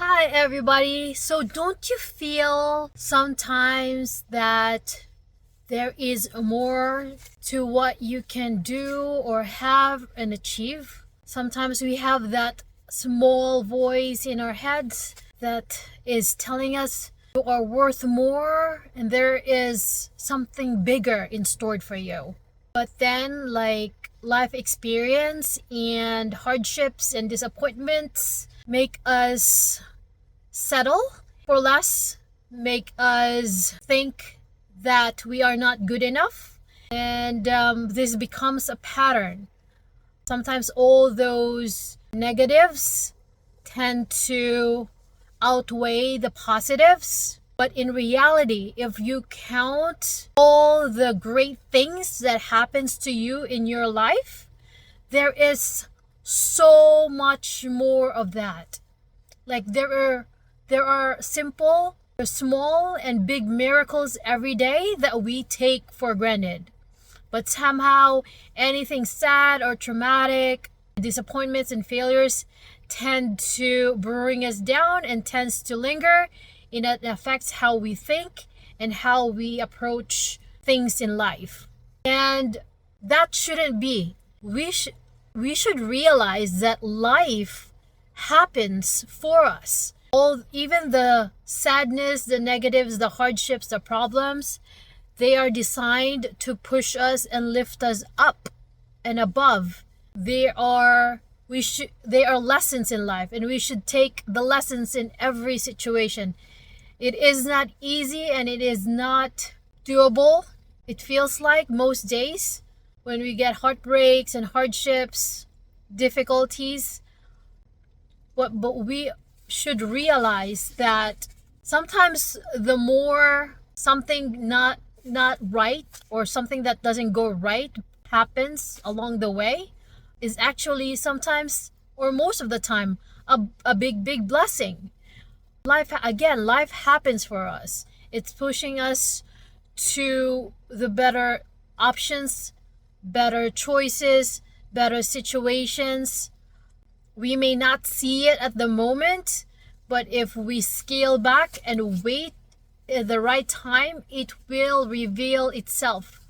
Hi, everybody. So, don't you feel sometimes that there is more to what you can do or have and achieve? Sometimes we have that small voice in our heads that is telling us you are worth more and there is something bigger in store for you. But then, like life experience and hardships and disappointments make us settle for less, make us think that we are not good enough. And this becomes a pattern. Sometimes all those negatives tend to outweigh the positives. But in reality, if you count all the great things that happens to you in your life, there is so much more of that. Like there are simple, small and big miracles every day that we take for granted. But somehow anything sad or traumatic, disappointments and failures tend to bring us down and tends to linger, and it affects how we think and how we approach things in life. And that shouldn't be. We should realize that life happens for us. Even the sadness, the negatives, the hardships, the problems, they are designed to push us and lift us up and above. They are lessons in life, and we should take the lessons in every situation. It is not easy and it is not doable. It feels like most days when we get heartbreaks and hardships, difficulties. But we should realize that sometimes the more something not right or something that doesn't go right happens along the way is actually sometimes or most of the time a big blessing. Life happens for us. It's pushing us to the better options, better choices, better situations. We may not see it at the moment, but if we scale back and wait at the right time, it will reveal itself.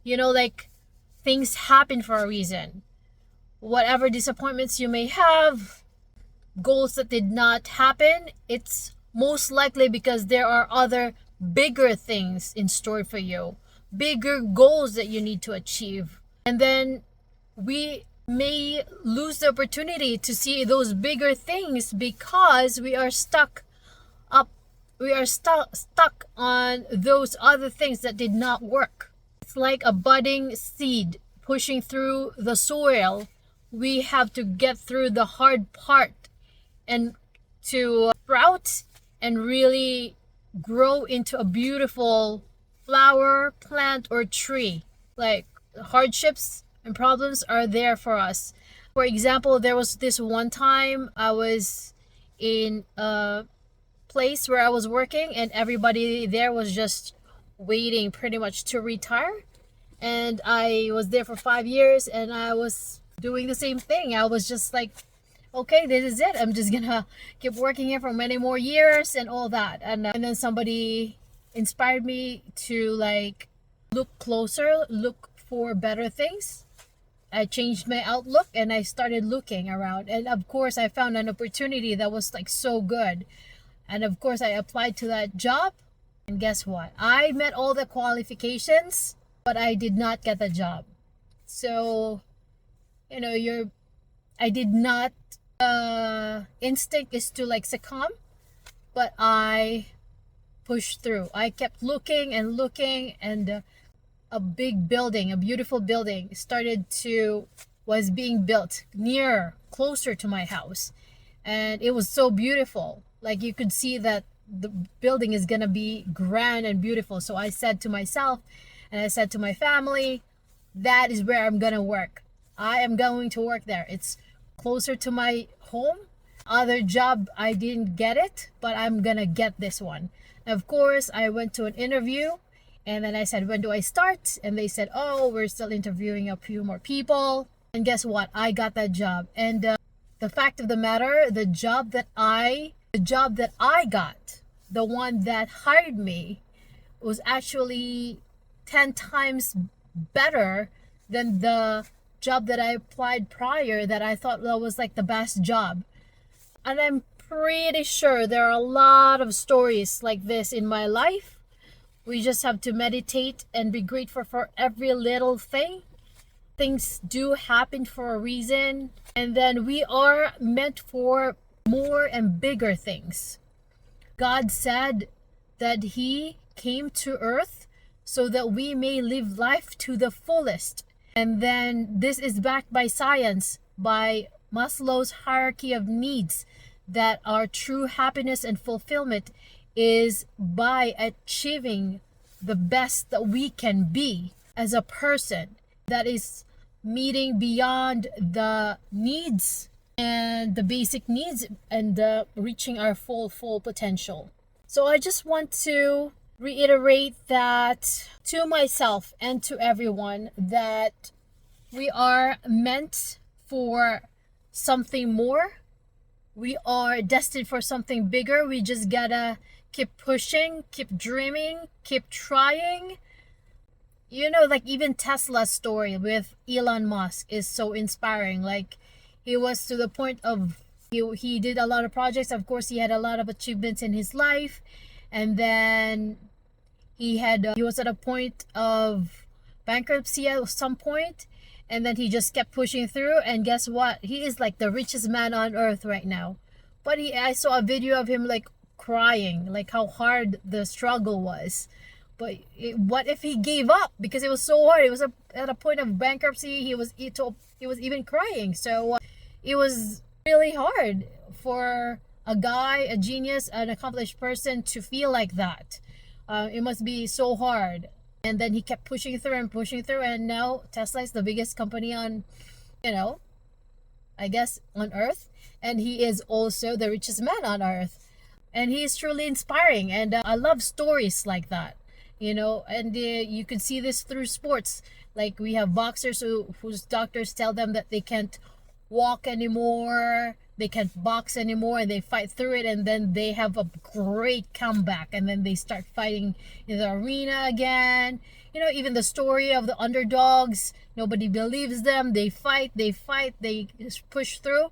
Like things happen for a reason. Whatever disappointments you may have, goals that did not happen, it's most likely because there are other bigger things in store for you, bigger goals that you need to achieve. And then we may lose the opportunity to see those bigger things because we are stuck on those other things that did not work. It's like a budding seed pushing through the soil. We have to get through the hard part and to sprout and really grow into a beautiful flower, plant, or tree. Like hardships and problems are there for us. For example, there was this one time I was in a place where I was working and everybody there was just waiting pretty much to retire. And I was there for 5 years and I was doing the same thing. I was just like, okay, this is it. I'm just gonna keep working here for many more years and all that. And then somebody inspired me to like look closer, look for better things. I changed my outlook and I started looking around. And of course, I found an opportunity that was like so good. And of course, I applied to that job. And guess what? I met all the qualifications, but I did not get the job. So, I did not, instinct is to like succumb, but I pushed through. I kept looking and looking, and a big building, a beautiful building was being built closer to my house. And it was so beautiful. Like you could see that the building is going to be grand and beautiful. So I said to myself and I said to my family, that is where I'm going to work. I am going to work there. It's closer to my home. Other job, I didn't get it, but I'm going to get this one. Of course, I went to an interview. And then I said, when do I start? And they said, oh, we're still interviewing a few more people. And guess what? I got that job. And the fact of the matter, the job that I the job that I got, the one that hired me, was actually 10 times better than the job that I applied prior that I thought that was like the best job. And I'm pretty sure there are a lot of stories like this in my life. We just have to meditate and be grateful for every little thing. Things do happen for a reason, and then we are meant for more and bigger things. God said that He came to earth so that we may live life to the fullest. And then this is backed by science, by Maslow's hierarchy of needs, that our true happiness and fulfillment is by achieving the best that we can be as a person, that is meeting beyond the needs and the basic needs and reaching our full potential. So I just want to reiterate that to myself and to everyone, that we are meant for something more. We are destined for something bigger. We just gotta keep pushing, keep dreaming, keep trying. You know, like even Tesla's story with Elon Musk is so inspiring. Like, he was to the point of, he did a lot of projects. Of course, he had a lot of achievements in his life. And then he was at a point of bankruptcy at some point. And then he just kept pushing through. And guess what? He is like the richest man on earth right now. But I saw a video of him like crying, like how hard the struggle was. But what if he gave up because it was so hard? It was at a point of bankruptcy. He was even crying. So it was really hard for a guy, a genius, an accomplished person to feel like that. It must be so hard. And then he kept pushing through, and now Tesla is the biggest company on, I guess, on earth. And he is also the richest man on earth. And he is truly inspiring. And I love stories like that. And you can see this through sports. Like, we have boxers whose doctors tell them that they can't walk anymore, they can't box anymore, and they fight through it, and then they have a great comeback, and then they start fighting in the arena again. Even the story of the underdogs, nobody believes them, they fight, they push through,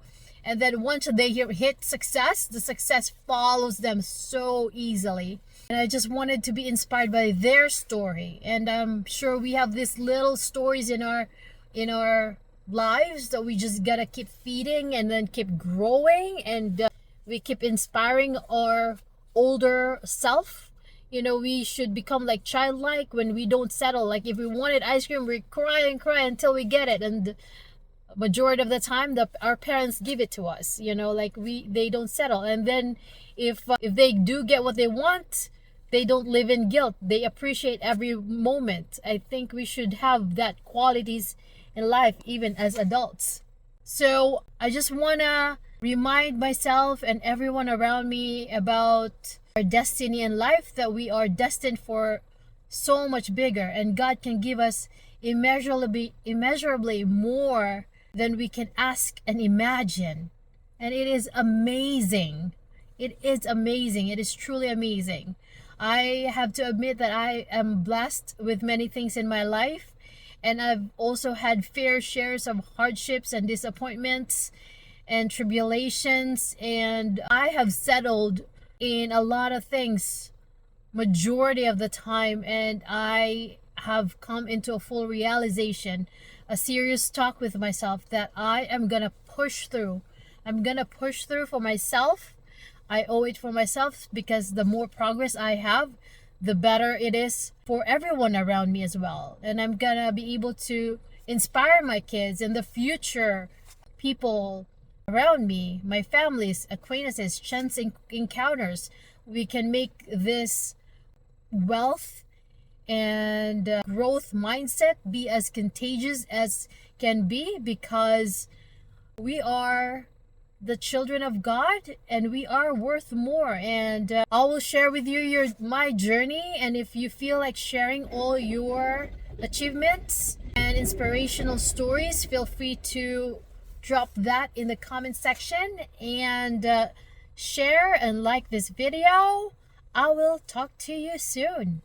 and then once they hit success, the success follows them so easily. And I just wanted to be inspired by their story. And I'm sure we have these little stories in our lives that we just gotta keep feeding and then keep growing, and we keep inspiring our older self. We should become like childlike when we don't settle. Like, if we wanted ice cream, we cry and cry until we get it, and majority of the time our parents give it to us. They don't settle. And then if they do get what they want, they don't live in guilt. They appreciate every moment. I think we should have that qualities in life even as adults. So I just want to remind myself and everyone around me about our destiny in life, that we are destined for so much bigger, and God can give us immeasurably more than we can ask and imagine. And it is amazing. It is truly amazing. I have to admit that I am blessed with many things in my life, and I've also had fair shares of hardships and disappointments and tribulations, and I have settled in a lot of things majority of the time, and I have come into a full realization, a serious talk with myself, that I am gonna push through. I'm gonna push through for myself. I owe it for myself, because the more progress I have, the better it is for everyone around me as well. And I'm gonna be able to inspire my kids and the future people around me, my families, acquaintances, chance encounters. We can make this wealth and growth mindset be as contagious as can be, because we are the children of God, and we are worth more. And I will share with you my journey, and if you feel like sharing all your achievements and inspirational stories, feel free to drop that in the comment section, and share and like this video. I will talk to you soon.